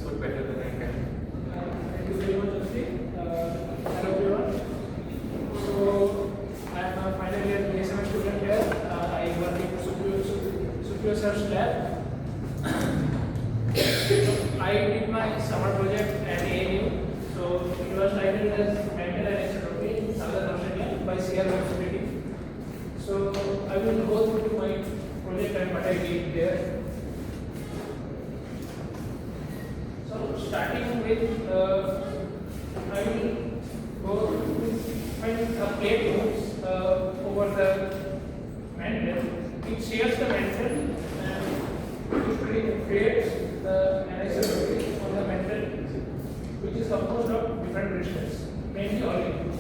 understood better than I can. Thank you very much, Ashley. Hello everyone. So I am a final year BSMS student here. I work in Supriyo Sir's lab. I did my summer project at ANU. So it was titled as Mantle and Entropy in Southern Australia by Shear University. So I will go through my project and what I did there. So starting with, I will go when a plate moves over the mantle, it shears the mantle and it creates the anisotropy on the mantle, which is composed of different crystals, mainly olivine.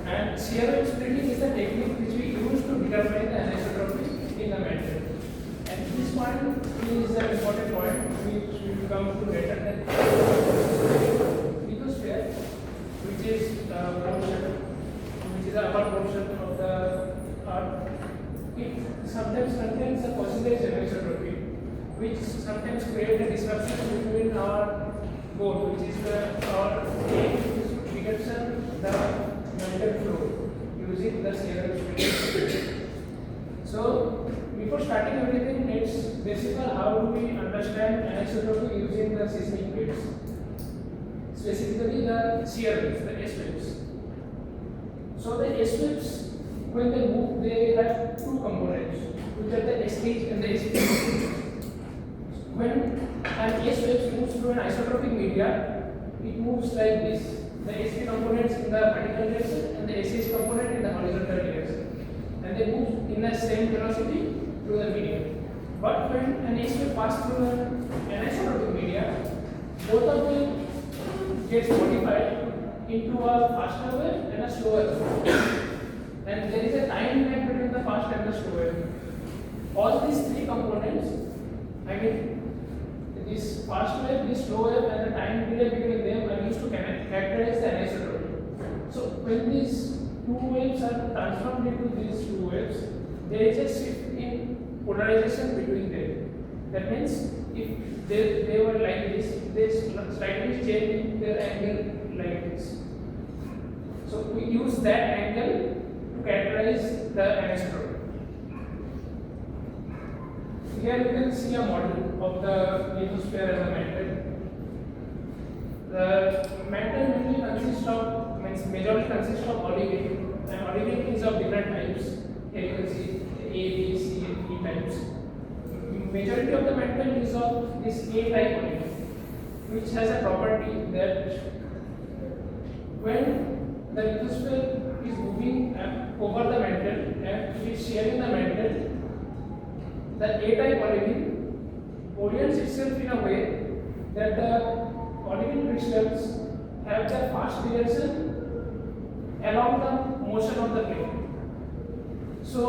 And shear splitting is the technique which we use to determine the anisotropy in the mantle. And this point is an important point which we will come to later. That lithosphere, which is the upper portion of the earth, it sometimes contains a percentage anisotropy, which sometimes create a disruption between our goal, which is our aim is to detection the mantle flow using the Shear splitting. So before starting everything, let's basically how do we understand anisotropy using the seismic waves, specifically the shear waves, the S waves. So the S waves, when they move, they have two components, which are the ST and the SP. When an S wave moves through an isotropic media, it moves like this. The SP components in the vertical direction and the SH component in the horizontal direction, and they move in the same velocity through the medium. But when an S wave passes through an anisotropic media, both of them gets modified into a faster wave and a slower wave. And there is a time lag between the fast and the slow wave. All these three components, this fast wave, this slow wave, and the time delay between them are used to characterize the anisotropy. So when these two waves are transformed into these two waves, there is a shift in polarization between them. That means if they were like this, they slightly change their angle like this. So we use that angle to characterize the anisotropy. Here you can see a model of the lithosphere as a mantle. The mantle majorly consists of olivine, and olivine is of different types. Here you can see A, B, C, and E types. Majority of the mantle is of this A type olivine, which has a property that when the lithosphere is moving over the mantle and it is shearing the mantle, the A-type olivine orients itself in a way that the olivine crystals have their fast direction along the motion of the plate. So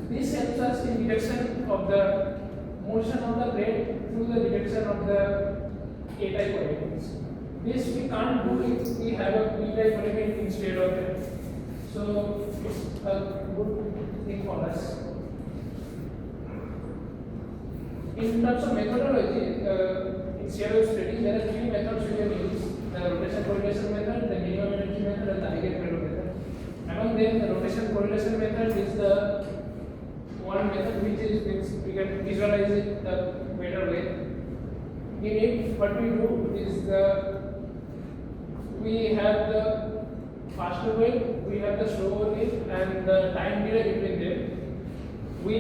this helps us in detection of the motion of the plate through the detection of the A-type olivines. This we can't do if we have a B-type olivine instead of it. So it's a good thing for us. In terms of methodology, in Shear splitting, there are three methods we can use: the rotation correlation method, the minimum energy method, and the eigenvalue method. Among them, the rotation correlation method is the one method which we can visualize it the better way. In it, what we do is we have the faster wave, we have the slower wave, and the time delay between them. We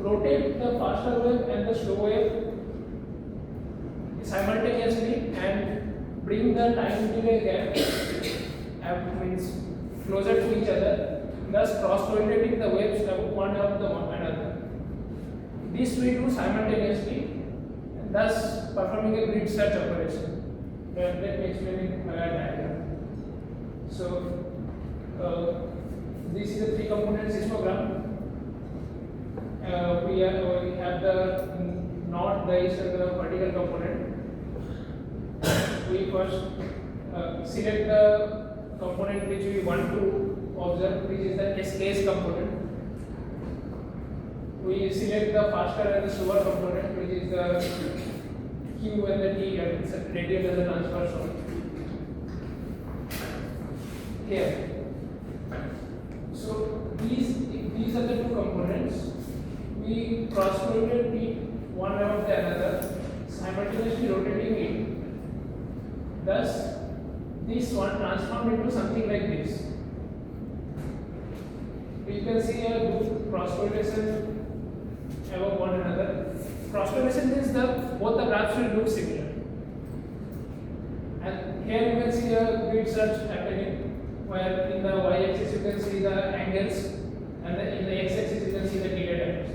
rotate the faster wave and the slow wave simultaneously and bring the time delay gap means closer to each other, thus cross-rotating the waves one after the another. This we do simultaneously, and thus performing a grid search operation. Let me explain in a diagram. So this is a three-component seismogram. We have the north, the east, and the vertical component. We first select the component which we want to observe, which is the SKS component. We select the faster and the slower component, which is the Q and the T are radial as a transverse one. Here. So these are the two components. We cross-rotate it one above the another, simultaneously rotating it. Thus, this one transformed into something like this. You can see a good cross-rotation above one another. Cross-rotation means both the graphs will look similar. And here you can see a grid search happening, where in the y-axis you can see the angles, and in the x-axis you can see the delay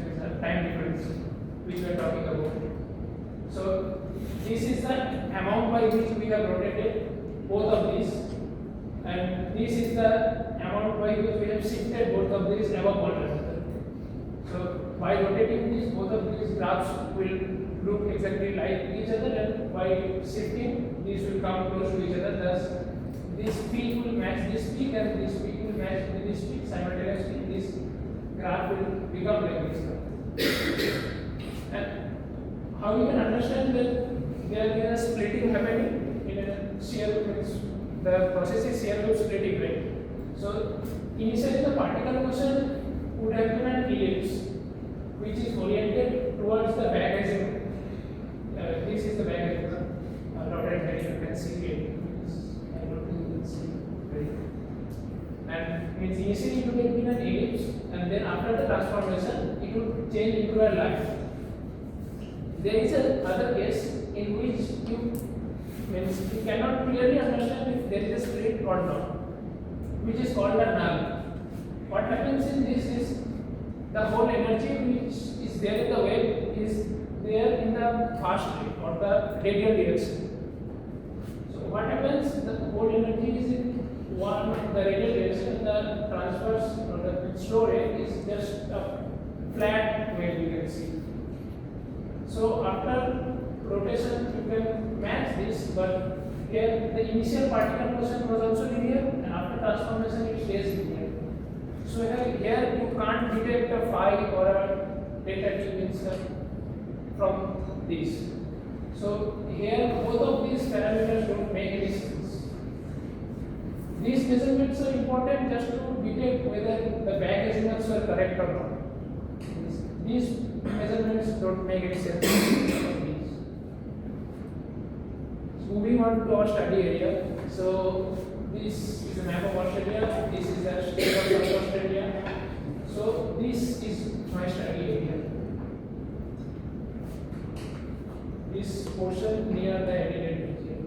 time difference, which we are talking about. So this is the amount by which we have rotated both of these, and this is the amount by which we have shifted both of these above one another. So by rotating these, both of these graphs will look exactly like each other, and by shifting, these will come close to each other. Thus, this peak will match this peak, and this peak will match this peak simultaneously. This graph will become like this. And how you can understand that there is a splitting happening in a shear, means the process is shear loop splitting, right? So initially the particle motion would have been an ellipse, which is oriented towards the back azimuth. This is the back azimuth. Dotted line, you can see it. I don't think you can see it. And means initially it would have been an ellipse, and then after the transformation, it would change into a line. There is another case in which you cannot clearly understand if there is a split or not, which is called a null. What happens in this is the whole energy which is there in the wave is there in the fast wave or the radial direction. So what happens? The whole energy is in the radial direction. The transverse or the slow wave is just a flat wave, you can see. So after rotation you can match this, but here the initial particle motion was also linear, and after transformation it stays linear. So here you can't detect a phi or a delta t means from this. So here both of these parameters don't make any sense. These measurements are important just to detect whether the back azimuths are correct or not. These measurements don't make any sense. Moving on to our study area. So this is a map of Australia. This is the state of South Australia. So this is my study area. This portion near the Adelaide region.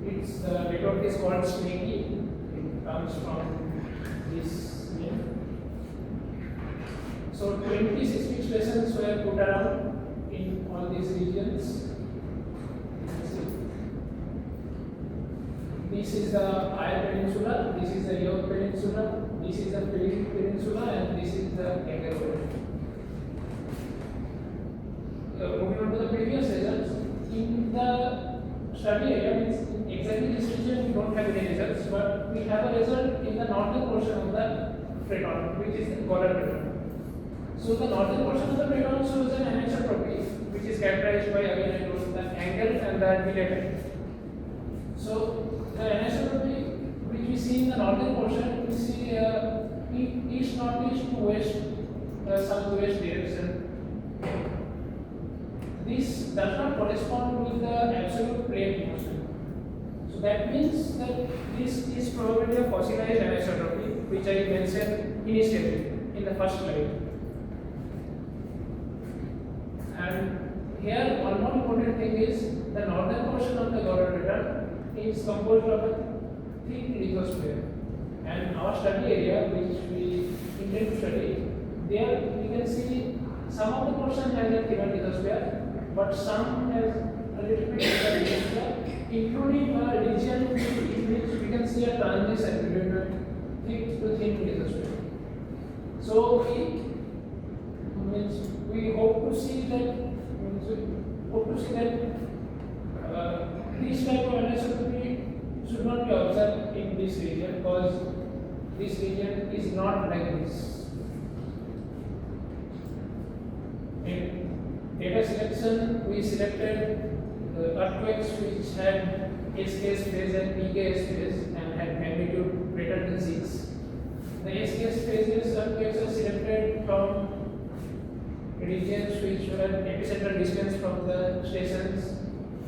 It's the network is called Snaky. It comes from this name. So 26 fixed stations were put around in all these regions. This is the Eyre Peninsula, this is the York Peninsula, this is the Philippine Peninsula, and this is the Kangaroo. Moving on to the previous results, in the study area, means exactly this region we don't have any results, but we have a result in the northern portion of the Freton, which is the Golar Freton. So the northern portion of the Freton shows an anisotropy, which is characterized by, again I told, the angle and the delay time. So the anisotropy which we see in the northern portion, we see east northeast to west southwest direction. This does not correspond with the absolute plane motion. So that means that this is probably a fossilized anisotropy, which I mentioned initially in the first slide. And here one more important thing is the northern portion of the Golar Freton is composed of a thick lithosphere, and our study area which we intend to study, there we can see some of the portion has a thinner lithosphere, but some has a little bit thicker lithosphere, including a region in which we can see a transition between thick to thin lithosphere. So we hope to see that this type of anisotropy should not be observed in this region, because this region is not like this. In data section we selected earthquakes which had SKS phase and PKS phase and had magnitude greater than 6. The SKS phases earthquakes are selected from regions which were at epicentral distance from the stations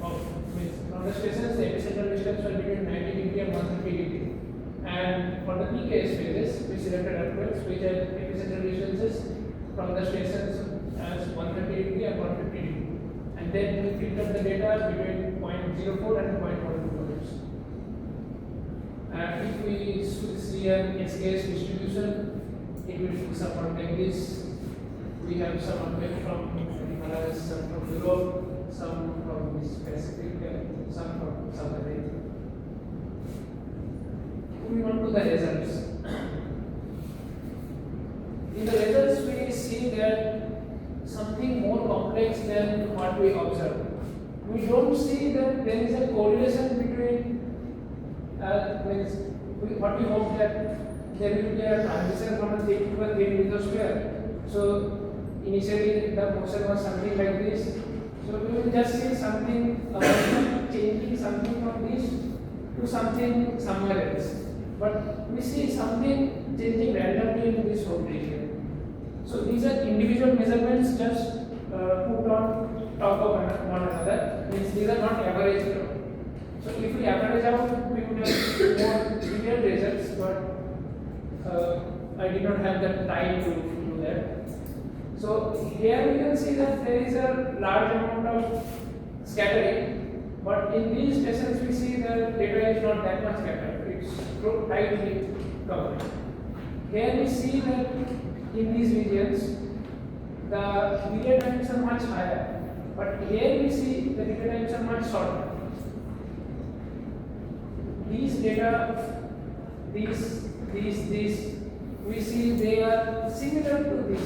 from the stations. The epicentral distance was between 90 degree and 150 degree. And for the PKS phases, we selected earthquakes which had epicentral distances from the stations as 130 degree and 150 degree. And then we filtered the data between 0.04 and 0.12 volts. And if we see an SKS distribution, it will look somewhat like this. We have some earthquake from Himalayas, some from Europe, some from the Pacific, some from South America. Moving on to the results. In the results, we see that something more complex than what we observe. We don't see that there is a correlation between what we hope that there will be a transition from a thin to a thin lithosphere. So initially the motion was something like this. So we will just see something changing something from this to something somewhere else. But we see something changing randomly in this whole region. So these are individual measurements just put on top of one another. Means these are not averaged out. So if we average out, we would have more detailed results, but I did not have the time to do that. So here we can see that there is a large amount of scattering, but in these stations we see the data is not that much scattered. It's tightly covered. Here we see that in these regions the delay times are much higher, but here we see the delay times are much shorter. These data, these, we see they are similar to this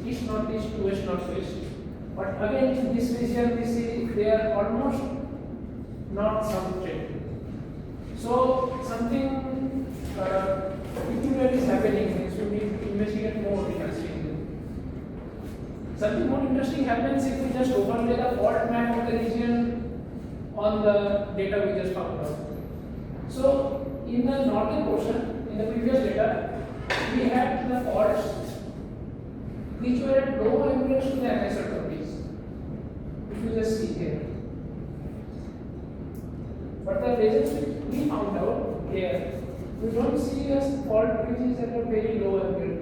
east northeast to west northwest. But again, in this region, we see they are almost not subtrend. So something peculiar is happening. So we need to investigate more interestingly. Something more interesting happens if we just overlay the fault map of the region on the data we just found out. So in the northern portion, in the previous data, we had the faults which were at low angles to the anisotropies. If you just see here. But the results which we found out here, we don't see a fault which is at a very low angle.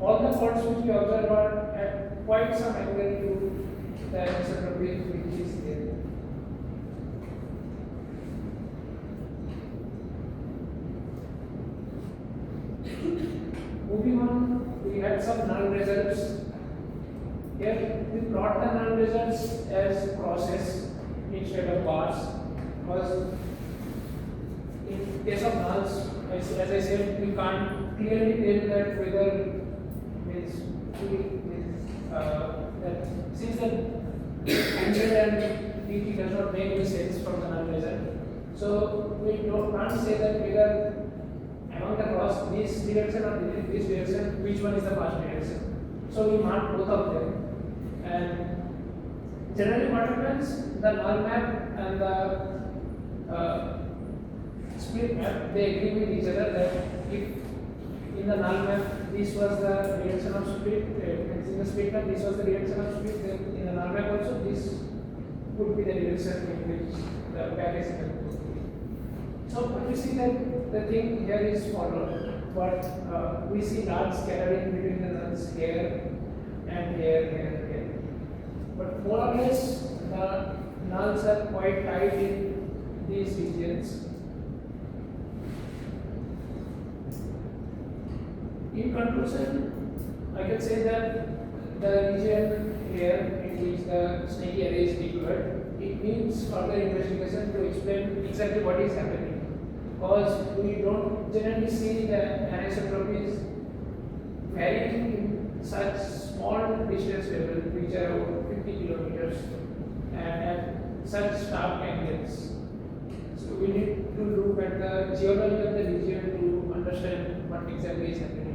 All the faults which we observe are at quite some angle to the anisotropy which is there. Moving on, we had some null results. Here we plot the null results as crosses instead of bars, because in case of nulls, as I said, we can't clearly tell that whether that since the 100 and dt does not make any sense from the null result, so we can't say that whether among the cross this direction or this direction, which one is the past direction. So we mark both of them, and generally what happens, the null map and the split map, they agree with each other that if in the null map this was the direction of split, in the split map this was the direction of split, then in the null map also this would be the direction in which the back is going. So we see that the thing here is followed, but we see large scattering between the nulls here and here. But more or less the nulls are quite tight in these regions. In conclusion, I can say that the region here in which the snaky array is deployed, it needs further investigation to explain exactly what is happening. Because we don't generally see the anisotropies varying in such small distance level, which are about 50 kilometers, and at such sharp angles. So we need to look at the geology of the region to understand what exactly is happening.